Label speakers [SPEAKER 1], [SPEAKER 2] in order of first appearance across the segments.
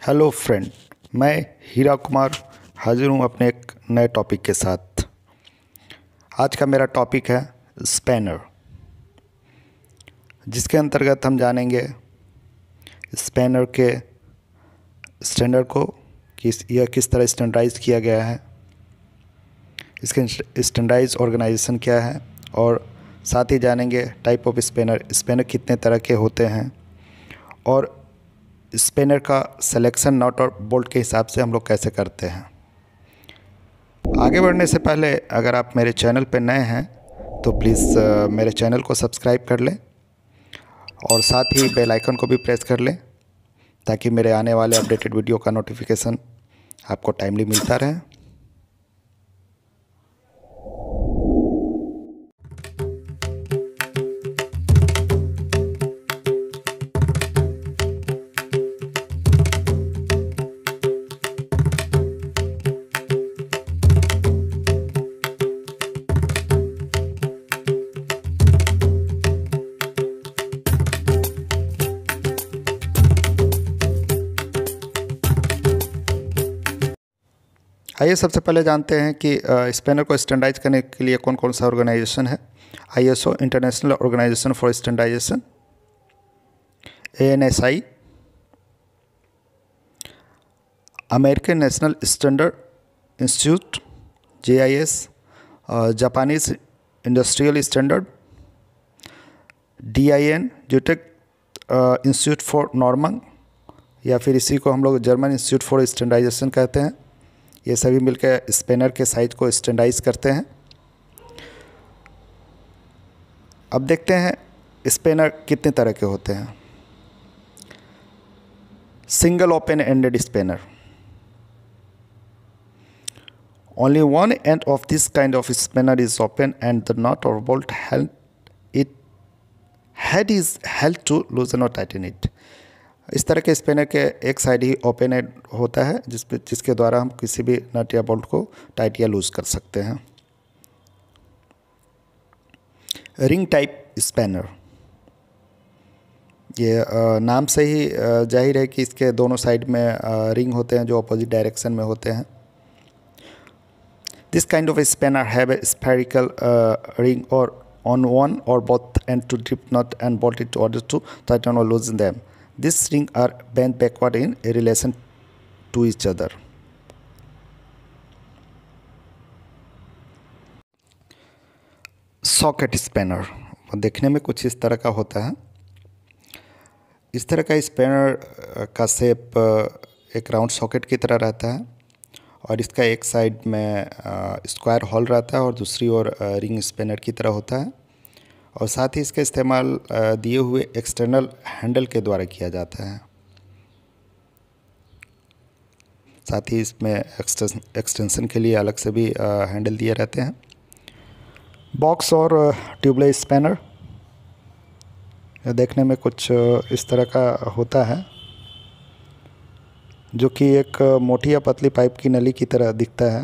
[SPEAKER 1] Hello friend, मैं हीरा कुमार हाजिर हूँ अपने एक नए टॉपिक के साथ। आज का मेरा टॉपिक है स्पैनर, जिसके अंतर्गत हम जानेंगे स्पैनर के स्टैंडर्ड को, यह किस तरह स्टैंडर्डाइज किया गया है, इसके स्टैंडर्डाइज ऑर्गेनाइजेशन क्या है, और साथ ही जानेंगे टाइप ऑफ स्पैनर कितने तरह के होते हैं, और स्पैनर का सिलेक्शन नट और बोल्ट के हिसाब से हम लोग कैसे करते हैं। आगे बढ़ने से पहले अगर आप मेरे चैनल पर नए हैं तो प्लीज़ मेरे चैनल को सब्सक्राइब कर लें और साथ ही बेल आइकन को भी प्रेस कर लें ताकि मेरे आने वाले अपडेटेड वीडियो का नोटिफिकेशन आपको टाइमली मिलता रहे। आइए सबसे पहले जानते हैं कि स्पैनर को स्टैंडर्डाइज करने के लिए कौन कौन सा ऑर्गेनाइजेशन है। ISO international organization for standardization, ANSI American National Standard Institute, JIS Japanese Industrial Standard, DIN ज्यूटेक इंस्टीट्यूट फॉर नॉर्मंग, या फिर इसी को हम लोग जर्मन इंस्टीट्यूट फॉर स्टैंडर्डाइजेशन कहते हैं। ये सभी मिलकर स्पैनर के साइज को स्टैंडर्डाइज करते हैं। अब देखते हैं स्पैनर कितने तरह के होते हैं। Single open ended spanner, only one end of this kind of spanner is open and the nut और bolt head is held to loosen और टाइटन इट। इस तरह के स्पैनर के एक साइड ही ओपन एंड होता है जिसके द्वारा हम किसी भी नट या बोल्ट को टाइट या लूज कर सकते हैं। रिंग टाइप स्पैनर, ये नाम से ही जाहिर है कि इसके दोनों साइड में रिंग होते हैं जो अपोजिट डायरेक्शन में होते हैं। This kind of spanner have a spherical ring और on one or both end to grip nut and bolt it in order to tighten or loosen them. These rings are bent backward in relation to each other. Socket spanner देखने में कुछ इस तरह का होता है। इस तरह का स्पैनर का शेप एक राउंड सॉकेट की तरह रहता है और इसका एक साइड में स्क्वायर होल रहता है और दूसरी ओर रिंग स्पैनर की तरह होता है, और साथ ही इसका इस्तेमाल दिए हुए एक्सटर्नल हैंडल के द्वारा किया जाता है। साथ ही इसमें एक्सटेंशन के लिए अलग से भी हैंडल दिए रहते हैं। बॉक्स और ट्यूबलेस स्पैनर देखने में कुछ इस तरह का होता है, जो कि एक मोटी या पतली पाइप की नली की तरह दिखता है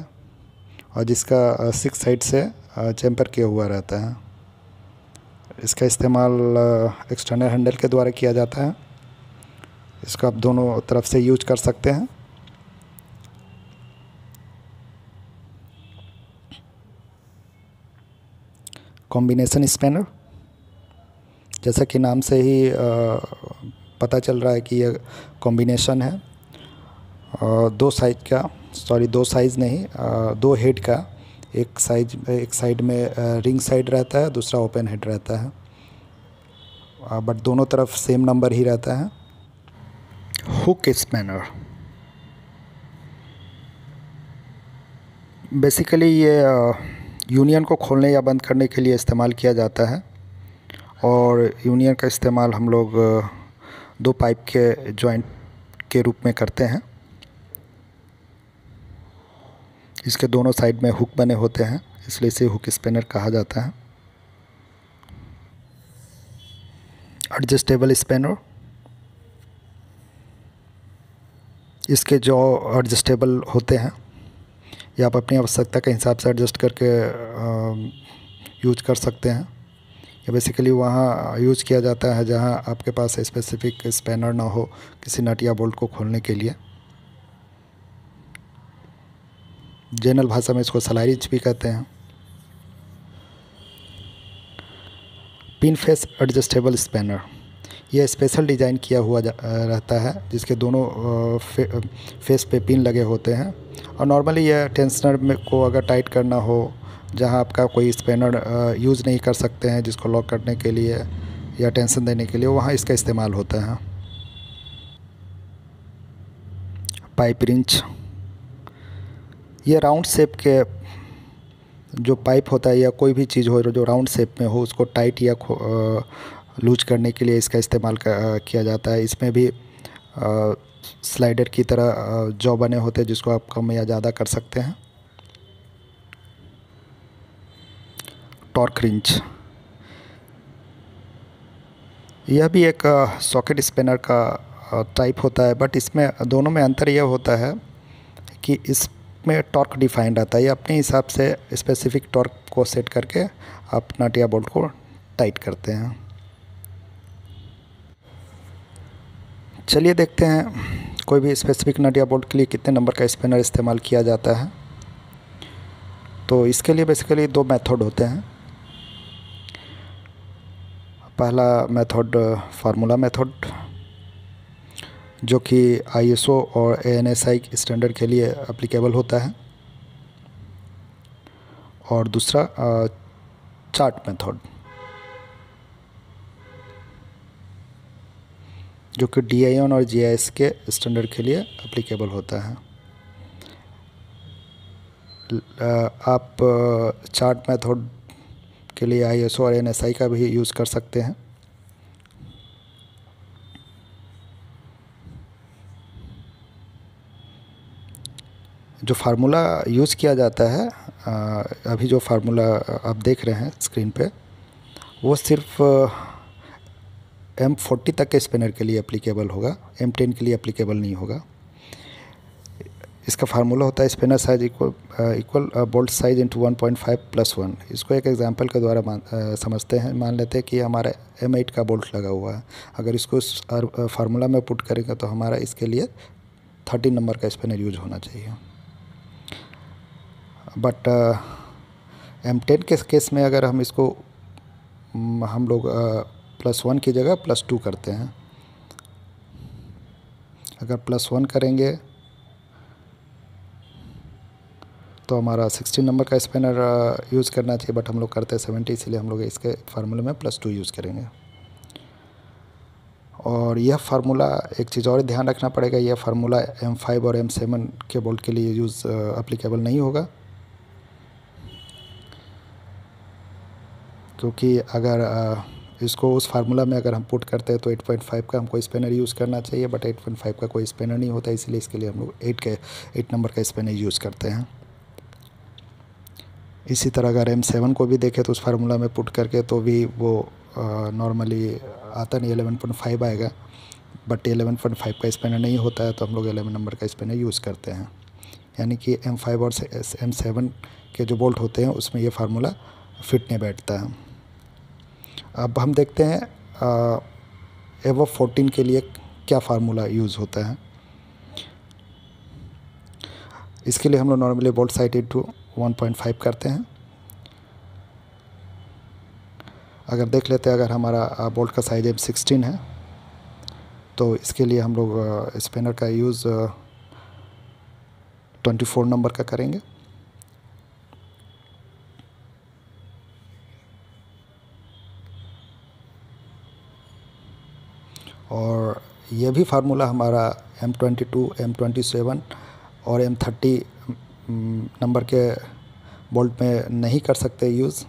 [SPEAKER 1] और जिसका 6 साइड से चैम्पर किया हुआ रहता है। इसका इस्तेमाल एक्सटर्नल हैंडल के द्वारा किया जाता है। इसको आप दोनों तरफ से यूज कर सकते हैं। कॉम्बिनेशन स्पैनर, जैसा कि नाम से ही पता चल रहा है कि यह कॉम्बिनेशन है। दो साइज़ नहीं, दो हेड का, एक साइड में रिंग साइड रहता है, दूसरा ओपन हेड रहता है, बट दोनों तरफ सेम नंबर ही रहता है। हुक स्पैनर, बेसिकली ये यूनियन को खोलने या बंद करने के लिए इस्तेमाल किया जाता है, और यूनियन का इस्तेमाल हम लोग दो पाइप के जॉइंट के रूप में करते हैं। इसके दोनों साइड में हुक बने होते हैं, इसलिए इसे हुक स्पैनर कहा जाता है। एडजस्टेबल स्पैनर, इसके जो एडजस्टेबल होते हैं ये आप अपनी आवश्यकता के हिसाब से एडजस्ट करके यूज कर सकते हैं। ये बेसिकली वहाँ यूज़ किया जाता है जहाँ आपके पास स्पेसिफिक स्पैनर ना हो किसी नट या बोल्ट को खोलने के लिए। जनरल भाषा में इसको सलाई रिंच भी कहते हैं। पिन फेस एडजस्टेबल स्पैनर, यह स्पेशल डिज़ाइन किया हुआ रहता है जिसके दोनों फेस पे पिन लगे होते हैं, और नॉर्मली यह टेंशनर में को अगर टाइट करना हो, जहां आपका कोई स्पैनर यूज़ नहीं कर सकते हैं जिसको लॉक करने के लिए या टेंशन देने के लिए, वहां इसका इस्तेमाल होता है। पाइप रिंच, ये राउंड शेप के जो पाइप होता है या कोई भी चीज़ हो जो राउंड शेप में हो, उसको टाइट या लूज करने के लिए इसका इस्तेमाल किया जाता है। इसमें भी स्लाइडर की तरह जॉ बने होते हैं जिसको आप कम या ज़्यादा कर सकते हैं। टॉर्क रिंच, यह भी एक सॉकेट स्पैनर का टाइप होता है, बट इसमें दोनों में अंतर यह होता है कि इसमें टॉर्क डिफाइंड रहता है। ये अपने हिसाब से स्पेसिफिक टॉर्क को सेट करके आप नट या बोल्ट को टाइट करते हैं। चलिए देखते हैं कोई भी स्पेसिफिक नट या बोल्ट के लिए कितने नंबर का स्पैनर इस्तेमाल किया जाता है। तो इसके लिए बेसिकली दो मेथड होते हैं। पहला मेथड फार्मूला मेथड, जो कि ISO और ANSI स्टैंडर्ड के लिए एप्लीकेबल होता है, और दूसरा चार्ट मेथड, जो कि DIN और GIS के स्टैंडर्ड के लिए एप्लीकेबल होता है। आप चार्ट मेथड के लिए ISO और ANSI का भी यूज़ कर सकते हैं। जो फार्मूला यूज़ किया जाता है, अभी जो फार्मूला आप देख रहे हैं स्क्रीन पे, वो सिर्फ M40 तक के स्पैनर के लिए एप्लीकेबल होगा, M10 के लिए एप्लीकेबल नहीं होगा। इसका फार्मूला होता है spanner size equal bolt size into 1.5 + 1। इसको एक एग्जांपल के द्वारा समझते हैं। मान लेते हैं कि हमारा M8 का बोल्ट लगा हुआ है। अगर इसको इस फार्मूला में पुट करेंगे तो हमारा इसके लिए 13 नंबर का स्पैनर यूज होना चाहिए। बट M10 के केस में अगर हम इसको हम लोग +1 की जगह +2 करते हैं। अगर +1 करेंगे तो हमारा 16 नंबर का स्पैनर यूज़ करना चाहिए, बट हम लोग करते हैं 70, इसलिए हम लोग इसके फार्मूले में +2 यूज़ करेंगे। और यह फार्मूला, एक चीज़ और ध्यान रखना पड़ेगा, यह फार्मूला M5 और M7 के बोल्ट के लिए यूज़ एप्लीकेबल नहीं होगा, क्योंकि अगर इसको उस फार्मूला में अगर हम पुट करते हैं तो 8.5 का हमको स्पैनर यूज़ करना चाहिए, बट 8.5 का कोई स्पैनर नहीं होता, इसलिए इसके लिए हम लोग 8 नंबर का स्पैनर यूज़ करते हैं। इसी तरह अगर M7 को भी देखें तो उस फार्मूला में पुट करके तो भी वो नॉर्मली आता नहीं, 11.5 आएगा, बट 11.5 का स्पैनर नहीं होता है, तो हम लोग 11 नंबर का स्पैनर यूज़ करते हैं। यानी कि M5 और M7 के जो बोल्ट होते हैं उसमें ये फार्मूला फिट नहीं बैठता है। अब हम देखते हैं एवो 14 के लिए क्या फार्मूला यूज़ होता है। इसके लिए हम लोग नॉर्मली बोल्ट साइज इंटू 1.5 करते हैं। अगर देख लेते हैं, अगर हमारा बोल्ट का साइज M16 है तो इसके लिए हम लोग स्पैनर का यूज़ 24 नंबर का करेंगे। और यह भी फार्मूला हमारा M22, M27 और M30 नंबर के बोल्ट में नहीं कर सकते यूज़।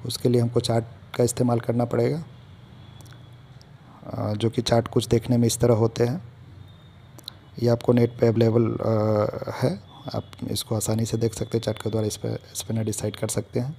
[SPEAKER 1] उसके लिए हमको चार्ट का इस्तेमाल करना पड़ेगा, जो कि चार्ट कुछ देखने में इस तरह होते हैं। ये आपको नेट पे अवेलेबल है, आप इसको आसानी से देख सकते हैं। चार्ट के द्वारा इस पर स्पैनर डिसाइड कर सकते हैं।